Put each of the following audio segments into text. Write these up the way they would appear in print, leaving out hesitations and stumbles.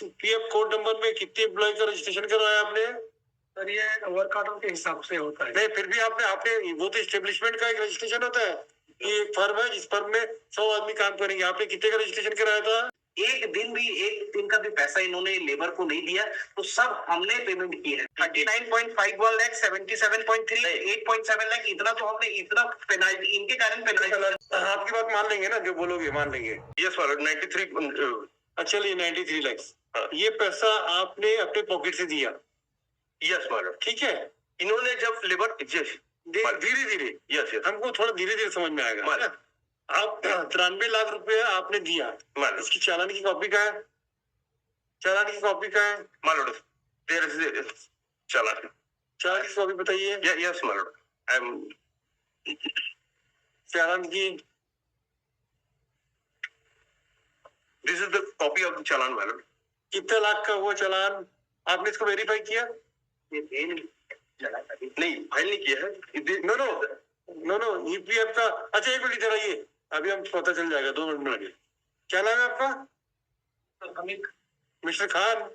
PF code number में कितने employ का रजिस्ट्रेशन करवाया आपने? सर ये वर्क ऑर्डर के हिसाब से होता है। नहीं, फिर भी आपने आपने वो तो एस्टेब्लिशमेंट का एक रजिस्ट्रेशन होता है कि एक फर्म है जिस फर्म में 100 आदमी काम करेंगे। आपने कितने का रजिस्ट्रेशन कराया था? एक दिन का भी पैसा इन्होंने लेबर को नहीं दिया, तो सब हमने पेमेंट की है। 39.51 लाख, 77.3, 8.7 लाख, इतना तो हमने, इतना पेनाल्टी इनके कारण पेनाल्टी। आपकी बात मान लेंगे ना, जो बोलोगे मान लेंगे। यस वाला 93। अच्छा, ये 93 लाख, ये पैसा आपने अपने पॉकेट से दिया? Yes madam. ठीक है, इन्होंने जब लेबर धीरे धीरे, यस हमको थोड़ा धीरे धीरे समझ में आएगा। आप 93 लाख रुपए आपने दिया, इसकी चालान की कॉपी का है? चालान की कॉपी का है? मालूम चालान की कॉपी बताइए। यस मालूम। चालान की, this is the copy of the challan madam. कितने लाख का हुआ चालान? आपने इसको वेरीफाई किया? नहीं, फाइल नहीं किया है। नो ईपीएफ का। अच्छा, एक मिनट इधर आइए, अभी हम पता चल जाएगा, 2 मिनट में लगे। क्या नाम है आपका? हमीद। मिस्टर खान,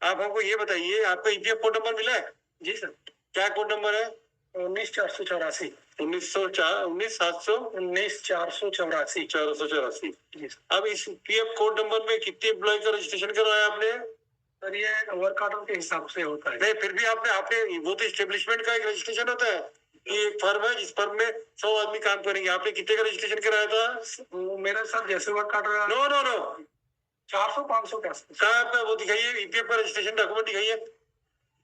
आप हमको ये बताइए, आपका ईपीएफ कोड नंबर मिला है? जी सर। क्या कोड नंबर है? 19,484। 19,484। अब इस पीएफ कोड नंबर में कितने एम्प्लॉय का रजिस्ट्रेशन करवाया आपने? सर ये वर्क ऑर्डर के हिसाब से होता है। नहीं, फिर भी आपने आपने वो तो एस्टेब्लिशमेंट का एक रजिस्ट्रेशन होता है कि एक फर्म है जिस फर्म में 100 आदमी काम करेंगे। आपने कितने का रजिस्ट्रेशन कराया था? मेरा सर जैसे वर्क ऑर्डर। नो 400-500 का। कहाँ आपका वो दिखाइए, ईपीएफ का रजिस्ट्रेशन डॉक्यूमेंट दिखाइए,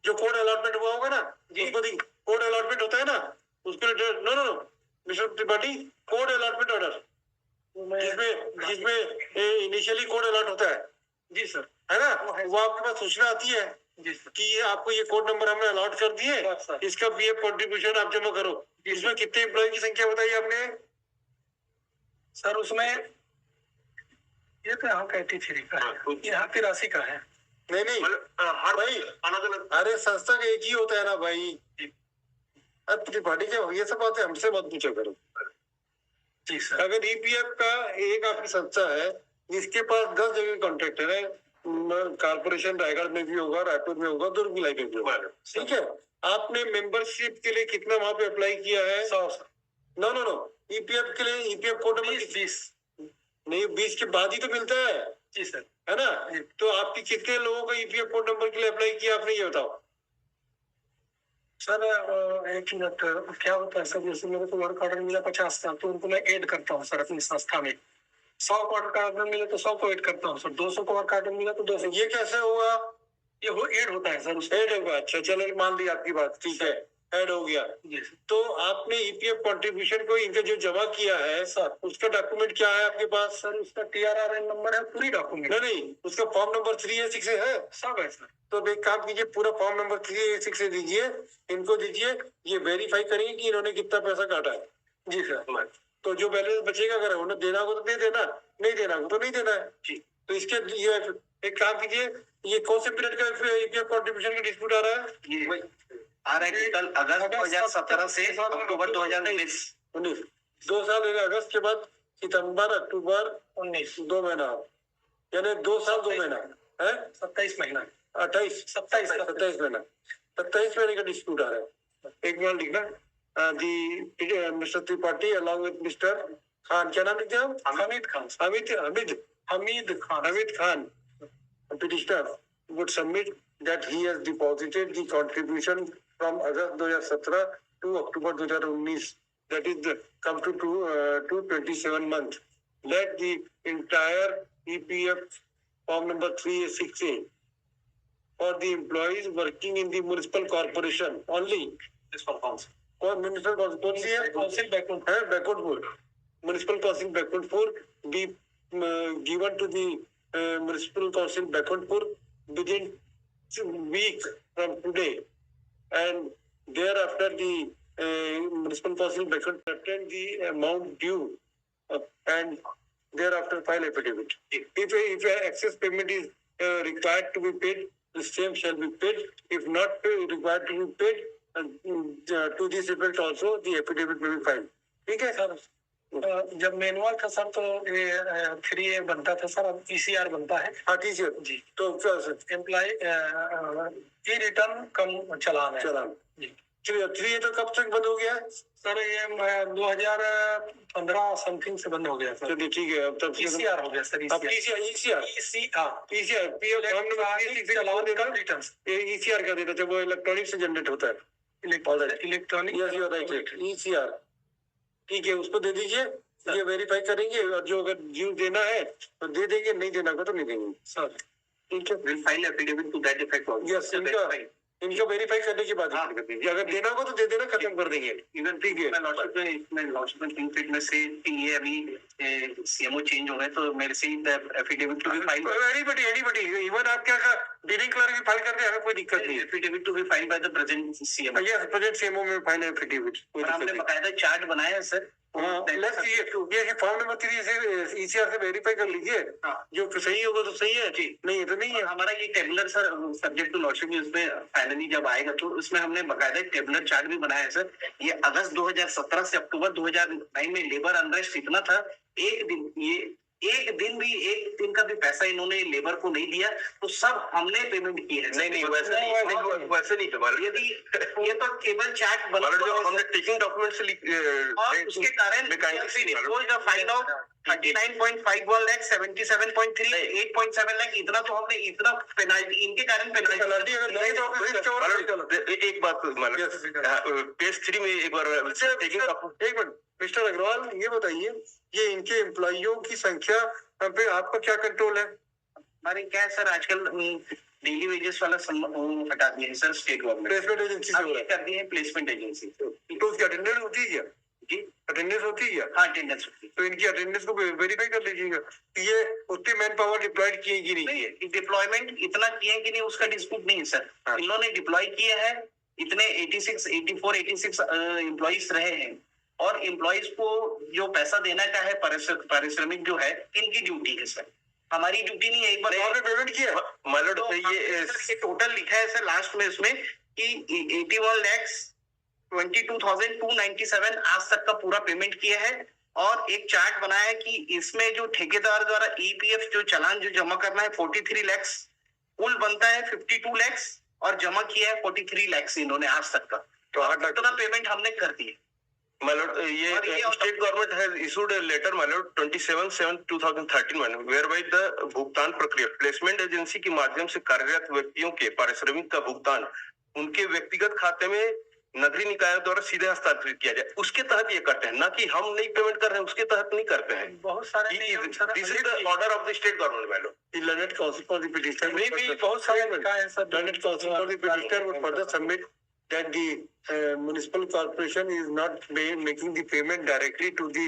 जो कोड अलॉटमेंट हुआ होगा ना, उसको कोड अलॉटमेंट होता है ना, उसको no mister Tripathi, code allotment order, जिसमें इनिशियली कोड अलॉट होता है। जी सर। है ना, वो आपके पास सूचना आती है कि ये आपको ये कोड नंबर हमने अलॉट कर दिए, इसका पीएफ कंट्रीब्यूशन आप जमा करो। इसमें कितने एम्प्लॉय की संख्या बताई आपने? सर उसमें ये तो यहाँ 83 का है, यहाँ 83 का है। नहीं हर भाई, अरे संस्था का एक ही होता है ना भाई। त्रिपाठी के ये सब बातें हमसे मत पूछा करो। जी सर। अगर ईपीएफ का एक आपकी संस्था है जिसके पास 10 जगह कॉन्ट्रैक्टर है, कारपोरेशन रायगढ़ में भी होगा, रायपुर में होगा, दुर्ग में भी होगा, ठीक है, आपने मेंबरशिप के लिए कितना वहां पे अप्लाई किया है? 100। नो ईपीएफ के लिए ईपीएफ कोड नंबर 20 नहीं, 20 के बाद ही तो मिलता है। जी सर। है ना, तो आपकी कितने लोगों का ईपीएफ कोड नंबर के लिए अप्लाई किया आपने, ये बताओ सर। एक मिनट, क्या होता है सर, जैसे मेरे को वर्क ऑर्डर मिला 50 का, तो उनको मैं ऐड करता हूँ सर अपनी संस्था में। 100 का ऑर्डर मिले तो 100 को ऐड करता हूँ सर। 200 का वर्क ऑर्डर मिला तो 200। ये कैसे हुआ? ये वो ऐड होता है सर। ऐड होगा, अच्छा चलो मान ली आपकी बात, ठीक है, ऐड हो गया। तो आपने ईपीएफ कंट्रीब्यूशन को इनका जो जमा किया है सर, उसका डॉक्यूमेंट क्या है आपके पास? सर उसका TRRN नंबर है, पूरी डॉक्यूमेंट। नहीं, उसका फॉर्म नंबर 3A6 है, सब है सर। तो एक काम कीजिए, पूरा फॉर्म नंबर 3A6 दीजिए, इनको दीजिए, ये वेरीफाई करिए कि इन्होंने कितना पैसा काटा है। जी सर। तो जो बैलेंस बचेगा, अगर उन्हें देना हो तो दे देना, नहीं देना हो तो नहीं देना है। तो इसके ये एक काम कीजिए, ये कौन से पीरियड का ईपीएफ कंट्रीब्यूशन का डिस्प्यूट आ रहा है? ये आ रहा है कल अगस्त 2017 से अक्टूबर 2019। 2 साल, अगस्त के बाद सितंबर, अक्टूबर, 19, 2 महीना, यानी 2 साल 2 महीना है, 27 महीना, 27 महीना, 27 महीने का डिस्प्यूट आ रहा है। एक बार लिखना, mister Tripathi along with mister Khan, क्या नाम लिखते हैं? Hamid Khan petitioner would submit that he has deposited the contribution from August 2017 to October 2019, that is come to 27 months. Let the entire EPF form number 3A6A for the employees working in the municipal corporation only. This for council. Municipal council Backwardpur. Municipal council Backwardpur be given to the municipal council Backwardpur within week from today, and thereafter the municipal council Backwardpur attend the amount due and thereafter file affidavit. If excess payment is required to be paid, the same shall be paid. If not required to be paid, to this effect also the affidavit will be filed. ठीक है sir? जब manual था sir तो ये 3A बनता था sir, अब ECR बनता है। हाँ टीचर जी। तो क्या सर एम्प्लॉय ई रिटर्न कम चलान है। चलान जी। 3A तो कब तक बंद हो गया है? सर ये 2015 समथिंग से बंद हो गया सर। चलिए ठीक है, अब तब ECR हो गया सर। अब ECR चलान का रिटर्न्स ECR का देता है, वो इलेक्ट्रॉनिक से जनरेट होता है। Electronic. Yes you are right, ECR ठीक है, उसको दे दीजिए, ये वेरीफाई करेंगे और जो अगर ड्यू देना है तो दे देंगे, नहीं देना को तो नहीं देंगे सर। ठीक है। We'll file affidavit to that effect also. Yes इनका वेरीफाई करने के बाद हाँ। कर दीजिए, अगर देना होगा तो दे देना, खत्म कर देंगे। इवन ठीक है। मैं लॉजिक में थिंक फिट में से कि ये अभी CMO चेंज हो गए तो मेरे से affidavit to be file anybody even आप क्या डीलिंग क्लर्क भी फाइल करते हैं, हमें कोई दिक्कत नहीं है। Affidavit to be file by the present CMO। Yes present CMO में फाइल है एफिडेविट, कोई और हमने दिक्कत नहीं। बकायदा चार्ट बनाया है सर। लेट्स ये फॉर्म नंबर 3 से ECR से वेरीफाई कर लीजिए, हाँ। जो सही होगा तो सही है, नहीं है तो नहीं है। और हमारा ये tabular sir subject to logic में इसमें फाइनली जब आएगा तो इसमें हमने बकायदा टेबुलर चार्ट भी बनाया है सर। ये अगस्त 2017 से अक्टूबर 2009 में लेबर अनरेस्ट इतना था, एक दिन का भी पैसा इन्होंने लेबर को नहीं दिया, तो सब हमने पेमेंट की है। नहीं वैसे नहीं है। यदि ये तो केवल चार्ट बना जो हमने टेकिंग डॉक्यूमेंट से और उसके कारण फाइंड आउट 39.51 लाख 77.3 8.7 लाख इतना तो हमने इतना पेनाल्टी इनके कारण पेनल्टी अगर नहीं तो एक बात पेज 3 में एक बार एक मिनट मिस्टर अग्रवाल, ये बताइए, ये इनके एम्प्लॉइयों की संख्या पे आपका क्या कंट्रोल है? हमारे क्या है सर, आजकल डेली वेजेस वाला हटा दिए sir state government, placement agency से कर दी है प्लेसमेंट एजेंसी। तो उसकी अटेंडेंस होती है क्या? जी अटेंडेंस होती है क्या? हाँ अटेंडेंस होती है। तो इनकी अटेंडेंस को वेरीफाई कर लीजिएगा कि ये उतनी मैन पावर डिप्लॉयड किए कि नहीं। डिप्लॉयमेंट इतना किए कि नहीं उसका डिस्प्यूट नहीं है सर। हाँ। इन्होंने डिप्लॉय किए हैं, इतने 86 एम्प्लॉइज रहे हैं, और एम्प्लॉइज को जो पैसा देना का है पारिश्रमिक जो है इनकी ड्यूटी है सर, हमारी ड्यूटी नहीं है। एक बार आपने पेमेंट किया मतलब तो ये टोटल लिखा है सर लास्ट में इसमें कि 81,22,297 आज तक का पूरा पेमेंट किया है, और एक चार्ट बनाया है कि इसमें जो ठेकेदार द्वारा EPF जो चालान जो जमा करना है 43 लाख, कुल बनता है 52 लाख, और जमा किया है 43 लाख इन्होंने आज तक का, तो 8 लाख का पेमेंट हमने कर दिया। ये state government has issued a letter 27/7/2013 whereby the भुगतान प्रक्रिया प्लेसमेंट एजेंसी के माध्यम से कार्यरत व्यक्तियों के पारिश्रमिक का भुगतान उनके व्यक्तिगत खाते में नगरीय निकायों द्वारा सीधे हस्तांतरित किया जाए, उसके तहत ये करते हैं, ना कि हम नहीं पेमेंट कर रहे हैं उसके तहत नहीं करते हैं। बहुत सारे this is the order of the state government madam. The learned counsel for the petitioner नहीं भी बहुत सारे निकाय हैं sir. learned counsel for the petitioner would further submit that the municipal corporation is not making the payment directly to the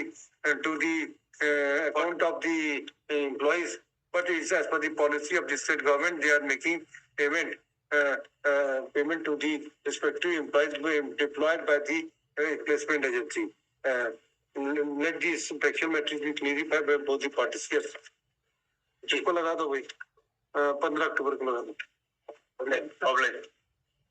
account of the employees, but it's as per the policy of the state government they are making payment to the respective employees deployed by the placement agency. Let these factual matters be clarified by both the parties. Yes. इसको लगा दो भाई, 15 अक्टूबर को लगा दो।